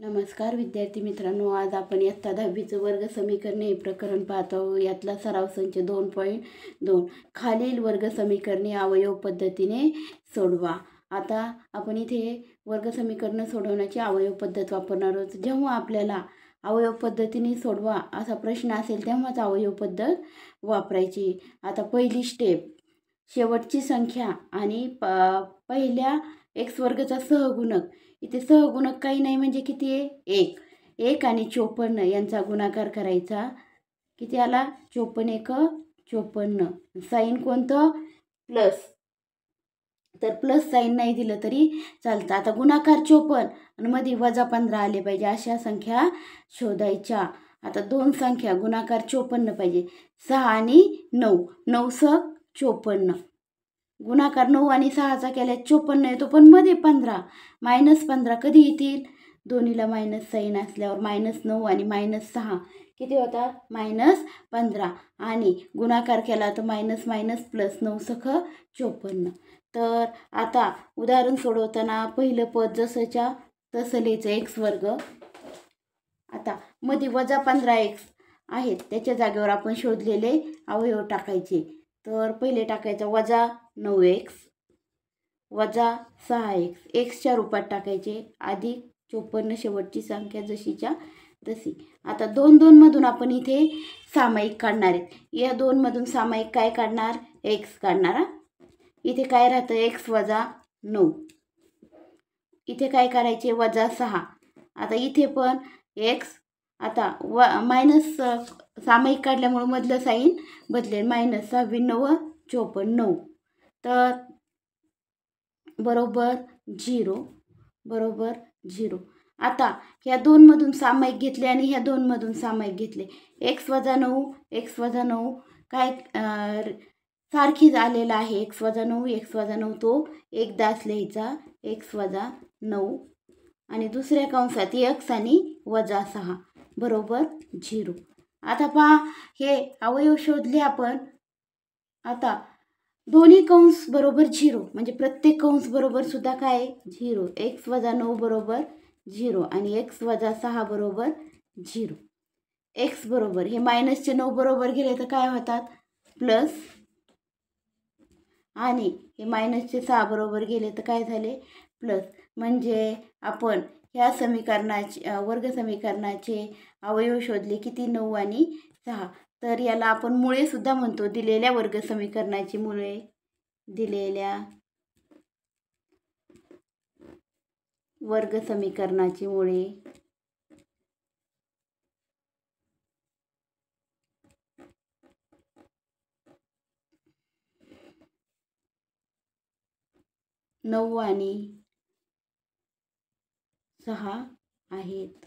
नमस्कार विद्यार्थी मित्रांनो, आज आपण इयत्ता 10वीचं वर्ग समीकरणे हे प्रकरण पाहतो. यातला सराव संच 2.2 खालील वर्ग समीकरणे अवयव पद्धतीने सोडवा. आता आपण इथे वर्ग समीकरण सोडवण्याची अवयव पद्धत वापरणार आहोत. जेव्हा आपल्याला अवयव पद्धतीने सोडवा असा प्रश्न असेल तेव्हाच अवयव पद्धत वापरायची. आता पहिली स्टेप, शेवटची संख्या आणि पहिल्या एक्स वर्गचा सहगुणक. इथे सहगुणक काही नाही म्हणजे किती आहे? 1. 1 आणि 54 यांचा गुणाकार करायचा. किती आला? 54 1 54. साईन कोणतं? प्लस. तर प्लस साईन नाही दिलं तरी चालतं. आता गुणाकार 54 आणि मध्ये वजा 15 आले पाहिजे अशा संख्या शोधायच्या. आता दोन संख्या गुणाकार 54 पाहिजे. 6 आणि 9. 9 6 54. गुणाकार 9 आणि 6चा केल्यास 54 येतो, पण मध्ये 15 -15 कधी येतील? दोन्हीला मायनस साईन असल्यावर -9 आणि -6 किती होतात? -15. आणि गुणाकार केला तर मायनस प्लस 9 सख 54. तर आता उदाहरण सोडवताना पहिलं पद जसंच्या तसं लिहायचं एक्स वर्ग. आता मध्ये वजा 15x आहेत, त्याच्या जागेवर आपण शोधलेले अवयव टाकायचे. तर पहिले टाकायचं वजा 9x वजा 6x, एक्सच्या रूपात टाकायचे, अधिक 54 शेवटची संख्या जशीच्या तशी. आता 2 2 मधून आपण इथे सामायिक काढणार आहेत. या 2 मधून सामायिक काय काढणार? x काढणार. इथे काय राहतं? x वजा 9. इथे काय करायचे? वजा 6. आता इथे पण x. आता मायनस सामायिक काढल्यामुळे मधलं साईन बदलेल. -6 9 54. तर बरोबर 0 बरोबर 0. आता ह्या 2 मधून सामायिक घेतले आणि ह्या 2 मधून सामायिक घेतले. x वजा 9 काय सारखीच आलेला आहे. x वजा 9 तो एकदाच लिहायचा. x वजा 9 आणि दुसऱ्या कंसात x आणि वजा 6 बरोबर 0. आता पहा, हे अवयव शोधले आपण. आता दोन्ही कंस बरोबर 0 म्हणजे प्रत्येक कंस बरोबर सुद्धा काय? 0. x वजा 9 बरोबर 0 आणि x वजा 6 बरोबर 0. x बरोबर हे मायनसचे 9 बरोबर गेले तर काय होतात? प्लस. आणि हे मायनसचे 6 बरोबर गेले तर काय झाले? प्लस. म्हणजे आपण ह्या समीकरणाचे वर्ग समीकरणाचे अवयव शोधले. किती? 9 आणि 6. तर याला आपण मुळे सुद्धा म्हणतो. दिलेल्या वर्ग समीकरणाची मुळे. दिलेल्या वर्ग समीकरणाची मुळे. नऊ आणि 6 आहेत.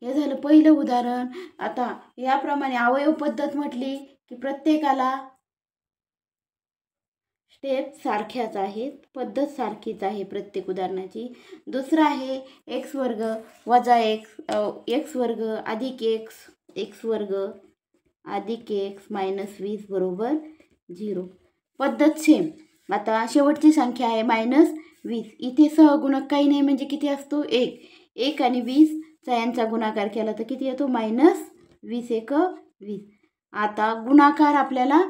हे झालं पहिलं उदाहरण. आता याप्रमाणे अवयव पद्धत म्हटली की प्रत्येकाला स्टेप सारख्याच आहेत, पद्धत सारखीच आहे प्रत्येक उदाहरणाची. दुसरं आहे एक्स वर्ग वजा एक्स वर्ग अधिक एक्स वर्ग अधिक x -20 बरोबर 0. पद्धत सेम. आता शेवटची संख्या आहे -20. इथे सहगुणक काही नाही म्हणजे किती असतो? 1. 1 आणि 20 यांचा गुणाकार केला तर किती येतो? -20 1 20. आता गुणाकार आपल्याला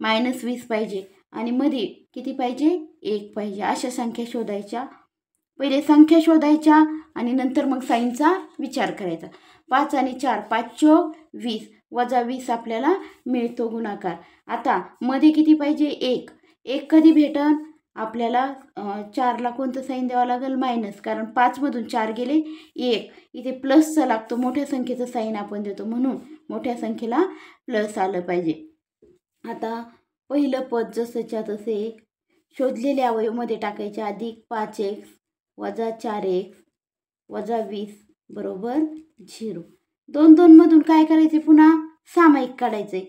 -20 पाहिजे आणि मध्ये किती पाहिजे? 1 पाहिजे. अशा संख्या शोधायच्या. पहिले संख्या शोधायच्या आणि नंतर मग साईनचा विचार करायचा. 5 आणि 4 5 चोक 20 वजा 20 आपल्याला मिळतो गुणाकार. आता मध्ये किती पाहिजे? 1. 1 कधी भेटन आपल्याला? 4ला कोणतं साईन द्यावं लागेल? मायनस, कारण 5 मधून 4 गेले 1. इथे प्लसचा लागतो. मोठ्या संख्येचं साईन आपण देतो म्हणून मोठ्या संख्येला प्लस आलं पाहिजे. आता पहिलं पद जसंच्या तसे शोधलेल्या अवयवमध्ये टाकायचे. अधिक 5x वजा 4x वजा 20 बरोबर 0. 2 2 मधून काय करायचे? पुन्हा सामायिक काढायचे.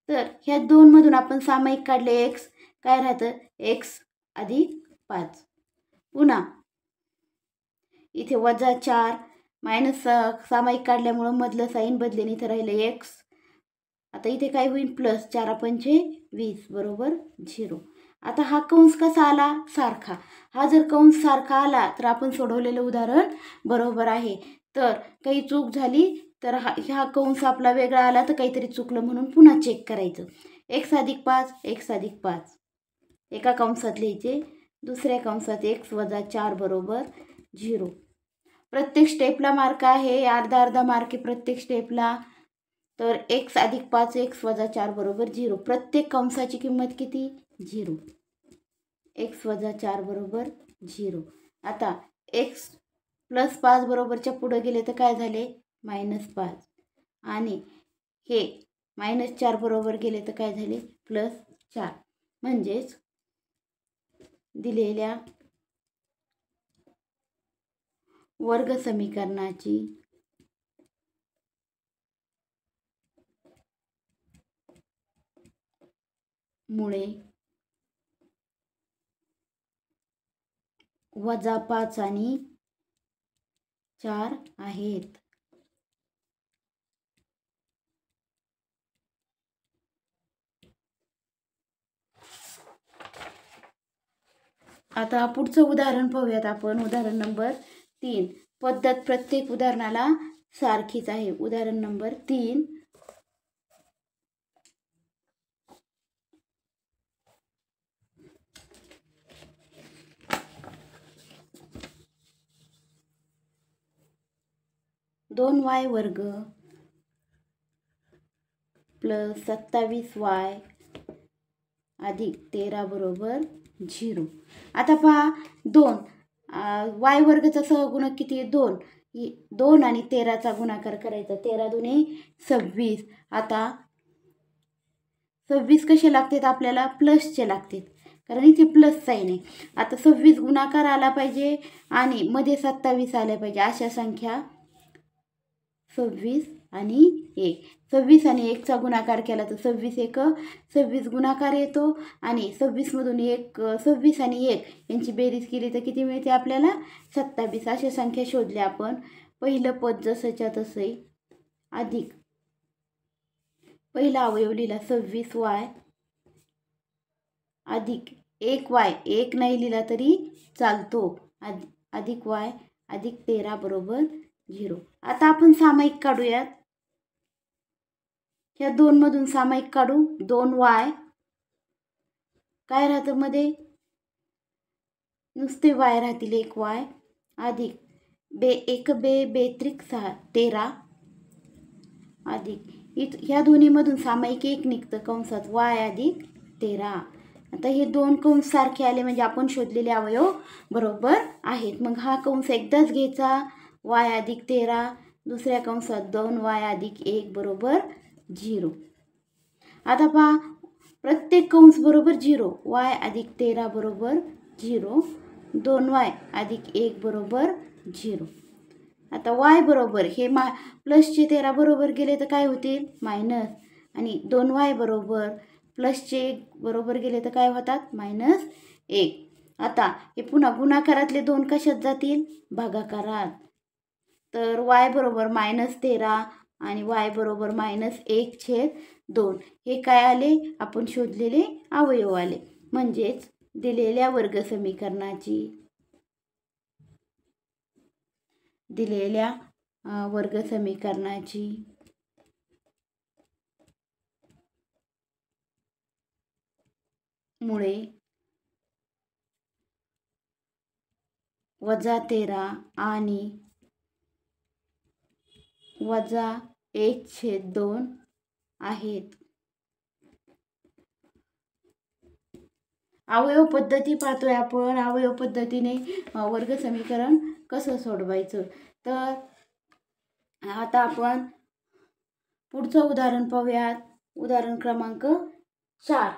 तर ह्या 2 मधून आपण सामायिक काढले. x काय राहतं? x अधिक 5. पुन्हा इथे वजा 4 मायनस सामायिक काढल्यामुळं मधलं साईन बदलेन. इथं राहिलं x. आता इथे काय होईल? प्लस 4 पंचे 20 बरोबर 0. आता हा कंस कसा आला? सारखा. हा जर कंस सारखा आला तर आपण सोडवलेलं उदाहरण बरोबर आहे. तर काही चूक झाली तर हा कंस आपला वेगळा आला तर काहीतरी चुकलं म्हणून पुन्हा चेक करायचं. x + 5 x + 5 एका कंसात लिहायचे, दुसऱ्या कंसात x - 4 बरोबर 0. प्रत्येक स्टेपला मार्क आहे, अर्धा अर्धा मार्क आहे प्रत्येक स्टेपला. तर x + 5 x - 4 बरोबर 0. प्रत्येक कंसाची किंमत किती? 0. x - 4 बरोबर 0. आता x + 5 बरोबरच्या पुढे गेले तर काय झाले? -5. आणि हे -4 बरोबर गेले तर काय झाले? +4. म्हणजेच दिलेल्या वर्ग समीकरणाची मुळे -5 आणि 4 आहेत. आता पुढचं उदाहरण पाहूयात आपण. उदाहरण नंबर 3. पद्धत प्रत्येक उदाहरणाला सारखीच आहे. उदाहरण नंबर 3. (2y² + 27y + 13 बरोबर 0). आता पहा 2 y² सहगुणक किती आहे? 2. 2 आणि 13चा गुणाकार करायचा. 13 × 2 = 26. आता 26 कसे लागतात आपल्याला? प्लसचे लागतात, कारण इथे प्लस साईन आहे. आता 26 गुणाकार आला पाहिजे आणि मध्ये 27 आल्या पाहिजे. अशा संख्या 26 आणि 1. 26 आणि 1चा गुणाकार केला तर 26 × 1 = 26 गुणाकार येतो. आणि 26 मधून 26 आणि 1 यांची बेरीज केली तर किती मिळते आपल्याला? 27. अशा संख्या शोधल्या आपण. पहिलं पद जसंच्या तसं अधिक पहिला अवयव लिहिला 26y अधिक 1y, 1 नाही लिहिला तरी चालतो, अधिक y अधिक 13 बरोबर 0. आता आपण सामायिक काढूयात. ह्या 2 मधून सामायिक काढू. 2y काय राहतं मध्ये? नुसते y राहतील, 1y अधिक 1 बेत्रिक 6 13 अधिक ह्या दोन्हीमधून सामायिक 1 निघतं कंसात y अधिक 13. आता हे 2 कंस सारखे आले म्हणजे आपण शोधलेले अवयव बरोबर आहेत. मग हा कंस एकदाच घ्यायचा, y अधिक 13. दुसऱ्या कंसात 2y अधिक 1 बरोबर 0. आता पहा प्रत्येक कंस बरोबर 0. y अधिक 13 बरोबर 0. 2y अधिक 1 बरोबर 0. आता y बरोबर हे प्लसचे 13 बरोबर गेले तर काय होतील? मायनस. आणि 2y बरोबर प्लसचे 1 बरोबर गेले तर काय होतात? -1. आता हे पुन्हा गुणाकारातले 2 कशात जातील? भागाकारात. तर y बरोबर -13 आणि y बरोबर -1/2. हे काय आले? आपण शोधलेले अवयव आले. म्हणजेच दिलेल्या वर्ग समीकरणाची मुळे -13 आणि -1/2 आहेत. अवयव पद्धती पाहतोय आपण. अवयव पद्धतीने वर्ग समीकरण कसं सोडवायचं. तर आता आपण पुढचं उदाहरण पाहूयात. उदाहरण क्रमांक 4.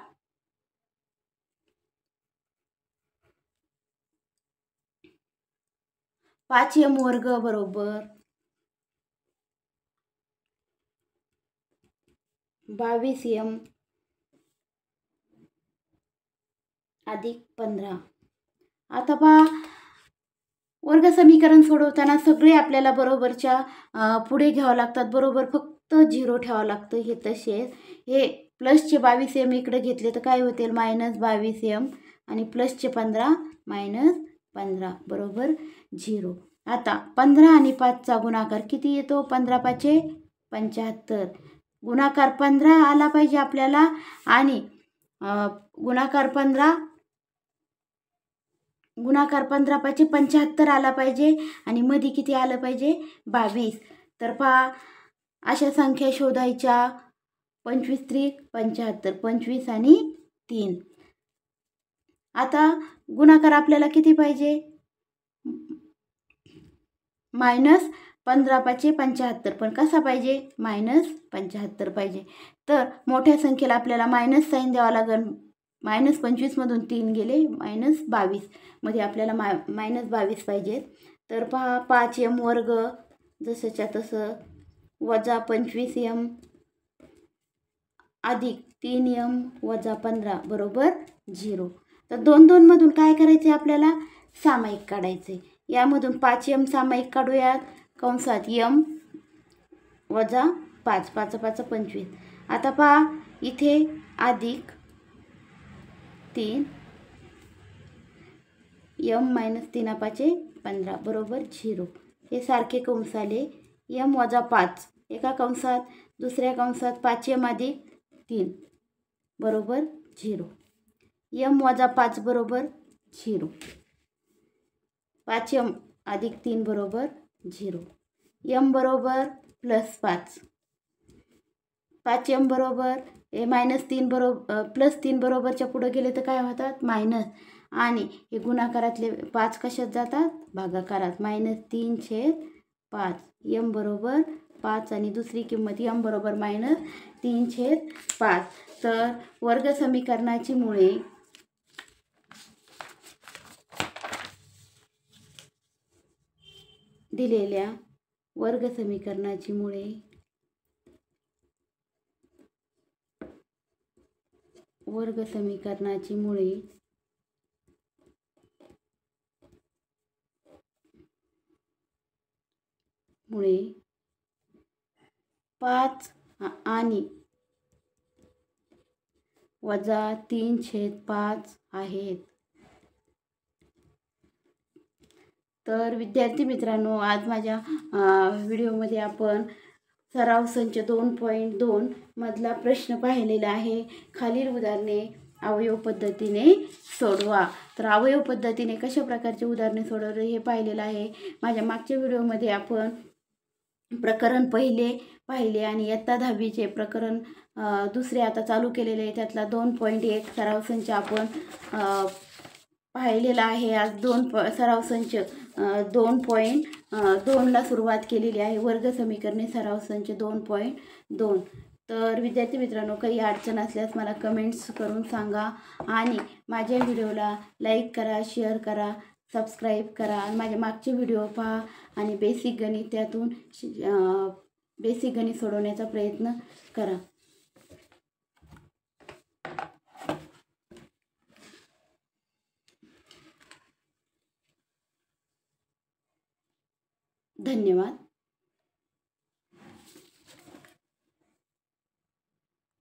5m² बरोबर 22m अधिक 15. आता पहा वर्ग समीकरण सोडवताना सगळे आपल्याला बरोबरच्या पुढे घ्यावं लागतात. बरोबर फक्त 0 ठेवावं लागतं. हे तसेच हे प्लसचे 22m इकडे घेतले तर काय होतील -22m आणि प्लसचे 15 -15 बरोबर 0. आता 15 आणि 5चा गुणाकार किती येतो 15 5 75. गुणाकार 15 आला पाहिजे आपल्याला आणि गुणाकार 15 5 75 आला पाहिजे आणि मध्ये किती आलं पाहिजे 22. तर पहा अशा संख्या शोधायच्या 25 त्रिक 75 25 आणि 3. आता गुणाकार आपल्याला किती पाहिजे -15 5 75 पण कसा पाहिजे -75 पाहिजे. तर मोठ्या संख्येला आपल्याला मायनस साईन द्यावा लागेल. -25 मधून 3 गेले -22 मध्ये आपल्याला -22 पाहिजे. तर पहा 5m वर्ग जसंच्या तसं वजा 25m अधिक 3m वजा 15 बरोबर 0. तर 2 मधून काय करायचे आपल्याला सामायिक काढायचे. यामधून 5m सामायिक काढूयात कंसात m वजा 5 5 5 25. आता पहा इथे अधिक 3 m - 3 5 15 बरोबर 0. हे सारखे कंस आले. m वजा 5 एका कंसात दुसऱ्या कंसात 5m अधिक 3 बरोबर 0. m वजा 5 बरोबर 0. 5m अधिक 3 बरोबर 0. m बरोबर +5 5m बरोबर -3 बरोबर +3 बरोबरच्या पुढे गेले तर काय होतात मायनस आणि हे गुणाकारातले 5 कशात जातात भागाकारात -3/5. m बरोबर 5 आणि दुसरी किंमत m बरोबर -3/5. तर वर्ग समीकरणाची मुळे दिलेल्या वर्ग समीकरणाची मुळे मुळे 5 आणि वजा 3/5 आहेत. तर विद्यार्थी मित्रांनो आज माझ्या व्हिडिओमध्ये आपण सराव संच 2.2 मधला प्रश्न पाहिलेला आहे. खालील उदाहरणे अवयव पद्धतीने सोडवा. तर अवयव पद्धतीने कशा प्रकारचे उदाहरणे सोडवले हे पाहिलेलं आहे. माझ्या मागच्या व्हिडिओमध्ये आपण प्रकरण पाहिले आणि इयत्ता 10वीचे प्रकरण दुसरे आता चालू केलेले आहे. त्यातला 2.1 सराव संच आपण पाहिलेला आहे. आज सराव संच 2.2ला सुरुवात केलेली आहे. वर्ग समीकरणे सराव संच 2.2. तर विद्यार्थी मित्रांनो काही अडचण असल्यास मला कमेंट्स करून सांगा आणि माझ्या व्हिडिओला लाईक करा, शेअर करा, सबस्क्राईब करा आणि माझे मागचे व्हिडिओ पहा आणि बेसिक गणित सोडवण्याचा प्रयत्न करा. धन्यवाद.